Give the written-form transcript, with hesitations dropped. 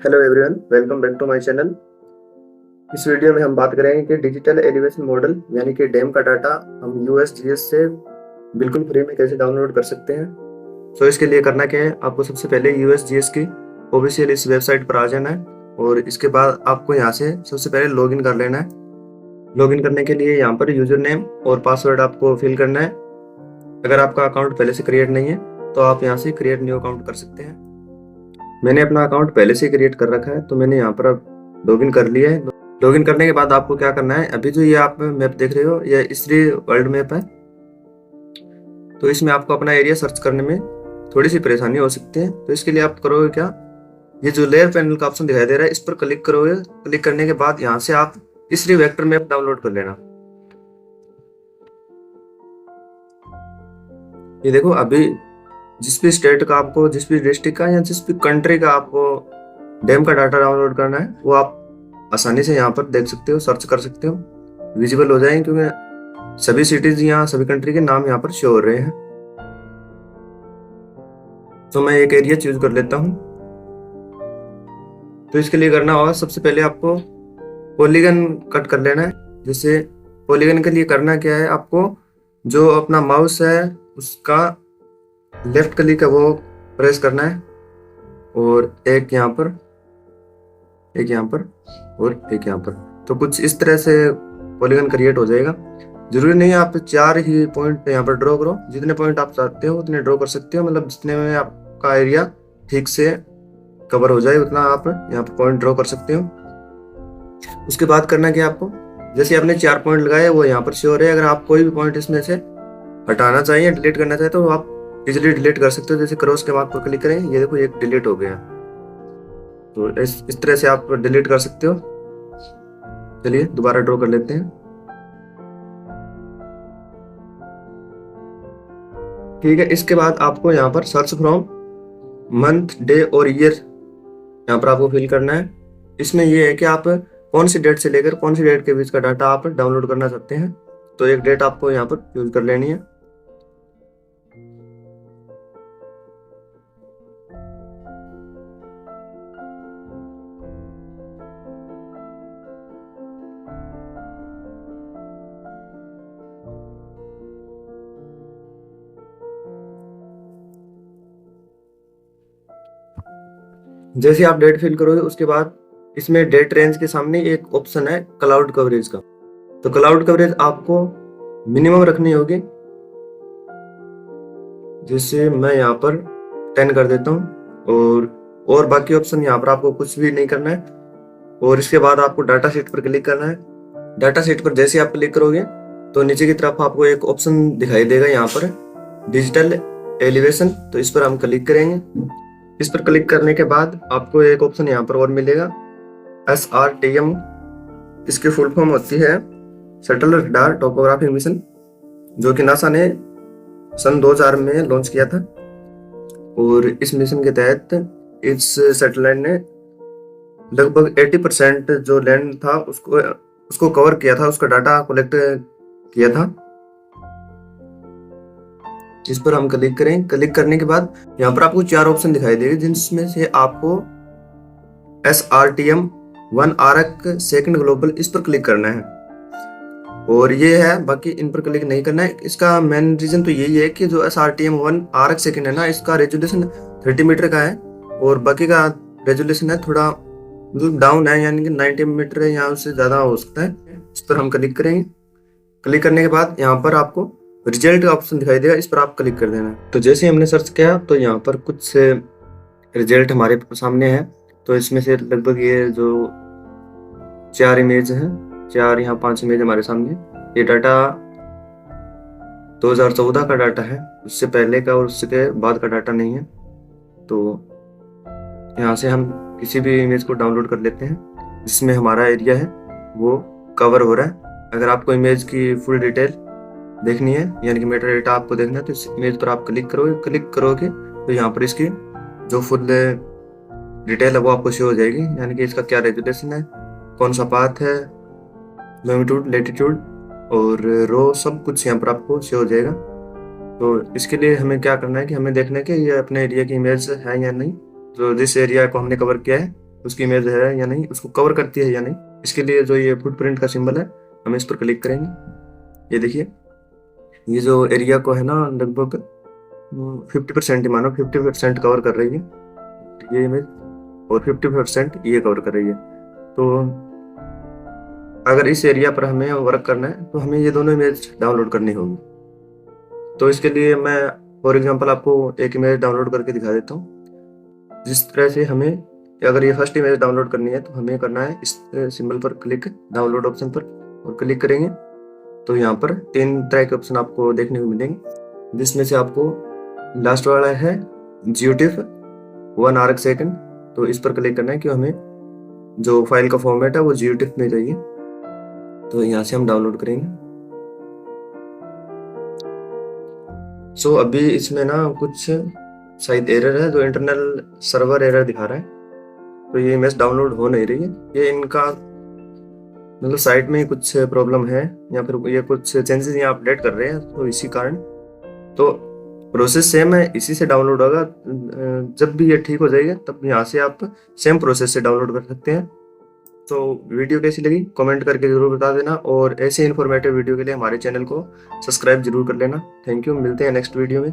Hello everyone, welcome back to my channel. इस video में हम बात करेंगे कि डिजिटल एलिवेशन मॉडल यानी कि डैम का डाटा हम यूएसजीएस से बिल्कुल फ्री में कैसे डाउनलोड कर सकते हैं। तो इसके लिए करना क्या है, आपको सबसे पहले यूएसजीएस की ऑफिशियल इस वेबसाइट पर आ जाना है और इसके बाद आपको यहाँ से सबसे पहले लॉगिन कर लेना है। लॉगिन करने के लिए यहाँ पर यूजर नेम और पासवर्ड आपको फिल करना है। अगर आपका अकाउंट पहले से क्रिएट नहीं है तो आप यहाँ से क्रिएट न्यू अकाउंट कर सकते हैं। मैंने अपना अकाउंट पहले से क्रिएट कर रखा है तो मैंने यहाँ पर अब लॉगिन कर लिया है। लॉगिन करने के बाद आपको क्या करना है, अभी जो ये आप मैप देख रहे हो ये इसरी वर्ल्ड मैप है। तो इसमें आपको अपना एरिया सर्च करने में थोड़ी सी परेशानी हो सकती है। तो इसके लिए आप करोगे क्या, ये जो लेयर पैनल का ऑप्शन दिखाई दे रहा है इस पर क्लिक करोगे। क्लिक करने के बाद यहाँ से आप इसरी वेक्टर मैप डाउनलोड कर लेना। ये देखो, अभी जिस भी स्टेट का आपको, जिस भी डिस्ट्रिक्ट का या जिस भी कंट्री का आपको डैम का डाटा डाउनलोड करना है वो आप आसानी से यहाँ पर देख सकते हो, सर्च कर सकते हो, विजिबल हो जाएंगे क्योंकि सभी सिटीज यहाँ, सभी कंट्री के नाम यहाँ पर शो हो रहे हैं। तो मैं एक एरिया चूज कर लेता हूँ। तो इसके लिए करना होगा, सबसे पहले आपको पॉलीगन कट कर लेना है। जैसे पॉलीगन के लिए करना क्या है, आपको जो अपना माउस है उसका लेफ्ट क्लिक है वो प्रेस करना है और एक यहाँ पर, एक यहाँ पर और एक यहाँ पर। तो कुछ इस तरह से पॉलीगन क्रिएट हो जाएगा। जरूरी नहीं है आप 4 ही पॉइंट यहाँ पर ड्रॉ करो, जितने पॉइंट आप चाहते हो उतने ड्रॉ कर सकते हो। मतलब जितने में आपका एरिया ठीक से कवर हो जाए उतना आप यहाँ पर पॉइंट ड्रॉ कर सकते हो। उसके बाद करना क्या आपको, जैसे आपने 4 पॉइंट लगाए वो यहाँ पर शो हो रहे हैं। अगर आप कोई भी पॉइंट इसमें से हटाना चाहिए, डिलीट करना चाहिए तो आप इजिली डिलीट कर सकते हो। जैसे क्रॉस के मार्क पर क्लिक करें, ये देखो एक डिलीट हो गया। तो इस तरह से आप डिलीट कर सकते हो। चलिए दोबारा ड्रॉ कर लेते हैं। ठीक है, इसके बाद आपको यहाँ पर सर्च फ्रॉम मंथ, डे और ईयर यहाँ पर आपको फिल करना है। इसमें ये है कि आप कौन सी डेट से लेकर कौन सी डेट के बीच का डाटा आप डाउनलोड करना चाहते हैं। तो एक डेट आपको यहाँ पर यूज कर लेनी है। जैसे आप डेट फिल करोगे उसके बाद इसमें डेट रेंज के सामने एक ऑप्शन है क्लाउड कवरेज का। तो क्लाउड कवरेज आपको मिनिमम रखनी होगी। जैसे मैं यहाँ पर 10 कर देता हूँ और बाकी ऑप्शन यहाँ पर आपको कुछ भी नहीं करना है। और इसके बाद आपको डाटा शीट पर क्लिक करना है। डाटा शीट पर जैसे आप क्लिक करोगे तो नीचे की तरफ आपको एक ऑप्शन दिखाई देगा यहाँ पर डिजिटल एलिवेशन। तो इस पर हम क्लिक करेंगे। इस पर क्लिक करने के बाद आपको एक ऑप्शन यहाँ पर और मिलेगा SRTM। इसकी फुल फॉर्म होती है शटल रडार टोपोग्राफिक मिशन, जो कि नासा ने सन 2000 में लॉन्च किया था। और इस मिशन के तहत इस सैटेलाइट ने लगभग 80% जो लैंड था उसको कवर किया था, उसका डाटा कलेक्ट किया था। इस पर हम क्लिक करें। क्लिक करने के बाद यहाँ पर आपको 4 ऑप्शन दिखाई देंगे, जिसमें से आपको SRTM 1 आरक सेकंड ग्लोबल इस पर क्लिक करना है। और ये है, बाकी इन पर क्लिक नहीं करना है। इसका मेन रीजन तो यही है कि जो SRTM 1 आरक सेकंड है ना, इसका रेजोल्यूशन 30 मीटर का है और बाकी का रेजोल्यूशन है थोड़ा मतलब डाउन है, यानी कि 90 मीटर है या उससे ज्यादा हो सकता है। इस पर हम क्लिक करेंगे। क्लिक करने के बाद यहाँ पर आपको रिजल्ट का ऑप्शन दिखाई देगा, इस पर आप क्लिक कर देना। तो जैसे हमने सर्च किया तो यहाँ पर कुछ रिजल्ट हमारे सामने है। तो इसमें से लगभग ये जो 4 इमेज है, 4 यहाँ 5 इमेज हमारे सामने। ये डाटा 2014 का डाटा है, उससे पहले का और उसके बाद का डाटा नहीं है। तो यहाँ से हम किसी भी इमेज को डाउनलोड कर लेते हैं जिसमें हमारा एरिया है वो कवर हो रहा है। अगर आपको इमेज की फुल डिटेल देखनी है, यानी कि मेटा डेटा आपको देखना है, तो इस इमेज पर आप क्लिक करोगे तो यहाँ पर इसकी जो फुल डिटेल है वो आपको शो हो जाएगी। यानी कि इसका क्या रेजोल्यूशन है, कौन सा पाथ है, लॉन्गिट्यूड, लैटिट्यूड और रो, सब कुछ यहाँ पर आपको शो हो जाएगा। तो इसके लिए हमें क्या करना है कि हमें देखना है कि ये अपने एरिया की इमेज है या नहीं। तो जिस एरिया को हमने कवर किया है उसकी इमेज है या नहीं, उसको कवर करती है या नहीं। इसके लिए जो ये फुटप्रिंट का सिंबल है, हम इस पर क्लिक करेंगे। ये देखिए, ये जो एरिया को है ना, लगभग 50% ही मानो, 50% कवर कर रही है ये इमेज, और 50% ये कवर कर रही है। तो अगर इस एरिया पर हमें वर्क करना है तो हमें ये दोनों इमेज डाउनलोड करनी होगी। तो इसके लिए मैं फॉर एग्जांपल आपको एक इमेज डाउनलोड करके दिखा देता हूँ। जिस तरह से हमें, अगर ये फर्स्ट इमेज डाउनलोड करनी है तो हमें करना है इस सिंबल पर क्लिक, डाउनलोड ऑप्शन पर, और क्लिक करेंगे तो यहाँ पर 3 तरह के ऑप्शन आपको देखने को मिलेंगे, जिसमें से आपको लास्ट वाला है GIF 1 arc second। तो इस पर क्लिक करना है कि हमें जो फाइल का फॉर्मेट है वो GIF में चाहिए। तो यहाँ से हम डाउनलोड करेंगे। सो अभी इसमें ना कुछ शायद एरर है, जो इंटरनल सर्वर एरर दिखा रहा है, तो ये इमेज डाउनलोड हो नहीं रही है। ये इनका मतलब साइट में ही कुछ प्रॉब्लम है, या फिर ये कुछ चेंजेस यहाँ अपडेट कर रहे हैं, तो इसी कारण। तो प्रोसेस सेम है, इसी से डाउनलोड होगा। जब भी ये ठीक हो जाएगा तब यहाँ से आप सेम प्रोसेस से डाउनलोड कर सकते हैं। तो वीडियो कैसी लगी कमेंट करके जरूर बता देना, और ऐसे इन्फॉर्मेटिव वीडियो के लिए हमारे चैनल को सब्सक्राइब जरूर कर लेना। थैंक यू, मिलते हैं नेक्स्ट वीडियो में।